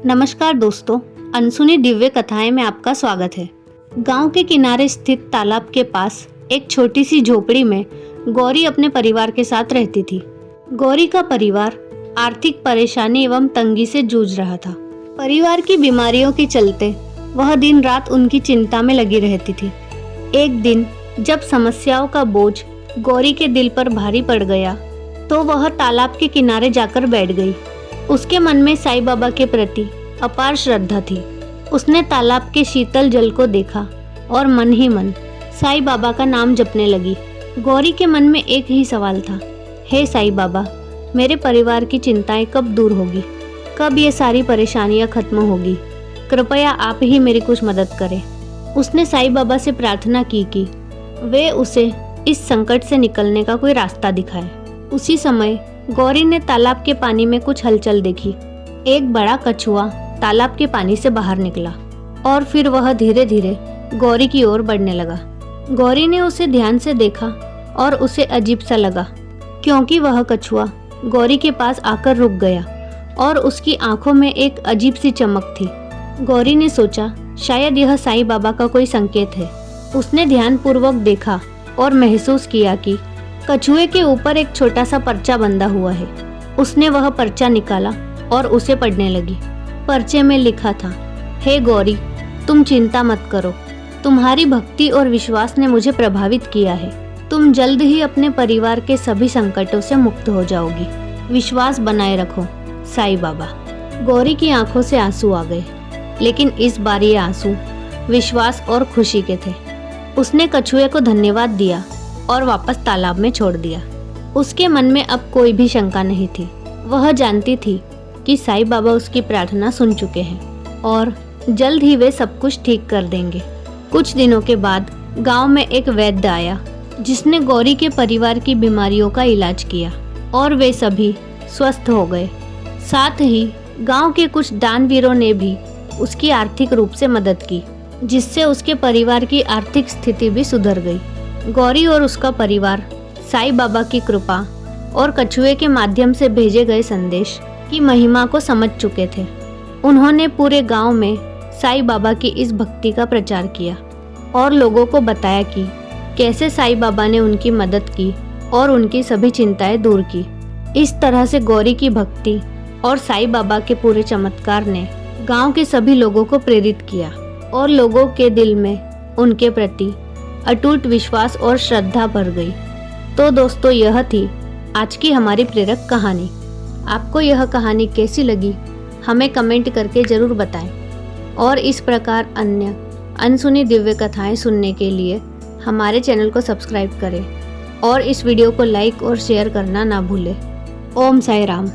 नमस्कार दोस्तों, अनसुनी दिव्य कथाएं में आपका स्वागत है। गांव के किनारे स्थित तालाब के पास एक छोटी सी झोपड़ी में गौरी अपने परिवार के साथ रहती थी। गौरी का परिवार आर्थिक परेशानी एवं तंगी से जूझ रहा था। परिवार की बीमारियों के चलते वह दिन रात उनकी चिंता में लगी रहती थी। एक दिन जब समस्याओं का बोझ गौरी के दिल पर भारी पड़ गया तो वह तालाब के किनारे जाकर बैठ गई। उसके मन में साईं बाबा के प्रति अपार श्रद्धा थी। उसने तालाब के शीतल जल को देखा और मन ही मन साईं बाबा का नाम जपने लगी। गौरी के मन में एक ही सवाल था, हे साईं बाबा, मेरे परिवार की चिंताएं कब दूर होगी? कब ये सारी परेशानियां खत्म होगी? कृपया आप ही मेरी कुछ मदद करें। उसने साईं बाबा से प्रार्थना की कि वे उसे इस संकट से निकलने का कोई रास्ता दिखाए। उसी समय गौरी ने तालाब के पानी में कुछ हलचल देखी। एक बड़ा कछुआ तालाब के पानी से बाहर निकला और फिर वह धीरे धीरे गौरी की ओर बढ़ने लगा। गौरी ने उसे ध्यान से देखा और उसे अजीब सा लगा, क्योंकि वह कछुआ गौरी के पास आकर रुक गया और उसकी आंखों में एक अजीब सी चमक थी। गौरी ने सोचा, शायद यह साईं बाबा का कोई संकेत है। उसने ध्यानपूर्वक देखा और महसूस किया कि कछुए के ऊपर एक छोटा सा पर्चा बंधा हुआ है। उसने वह पर्चा निकाला और उसे पढ़ने लगी। पर्चे में लिखा था, हे गौरी, तुम चिंता मत करो। तुम्हारी भक्ति और विश्वास ने मुझे प्रभावित किया है। तुम जल्द ही अपने परिवार के सभी संकटों से मुक्त हो जाओगी। विश्वास बनाए रखो, साईं बाबा। गौरी की आंखों से आंसू आ गए, लेकिन इस बार ये आंसू विश्वास और खुशी के थे। उसने कछुए को धन्यवाद दिया और वापस तालाब में छोड़ दिया। उसके मन में अब कोई भी शंका नहीं थी। वह जानती थी कि साईं बाबा उसकी प्रार्थना सुन चुके हैं और जल्द ही वे सब कुछ ठीक कर देंगे। कुछ दिनों के बाद गांव में एक वैद्य आया, जिसने गौरी के परिवार की बीमारियों का इलाज किया और वे सभी स्वस्थ हो गए। साथ ही गांव के कुछ दानवीरों ने भी उसकी आर्थिक रूप से मदद की, जिससे उसके परिवार की आर्थिक स्थिति भी सुधर गई। गौरी और उसका परिवार साईं बाबा की कृपा और कछुए के माध्यम से भेजे गए संदेश की महिमा को समझ चुके थे। उन्होंने पूरे गांव में साईं बाबा की इस भक्ति का प्रचार किया और लोगों को बताया कि कैसे साईं बाबा ने उनकी मदद की और उनकी सभी चिंताएं दूर की। इस तरह से गौरी की भक्ति और साईं बाबा के पूरे चमत्कार ने गांव के सभी लोगों को प्रेरित किया और लोगों के दिल में उनके प्रति अटूट विश्वास और श्रद्धा भर गई। तो दोस्तों, यह थी आज की हमारी प्रेरक कहानी। आपको यह कहानी कैसी लगी हमें कमेंट करके ज़रूर बताएं और इस प्रकार अन्य अनसुनी दिव्य कथाएं सुनने के लिए हमारे चैनल को सब्सक्राइब करें और इस वीडियो को लाइक और शेयर करना ना भूलें। ओम साईं राम।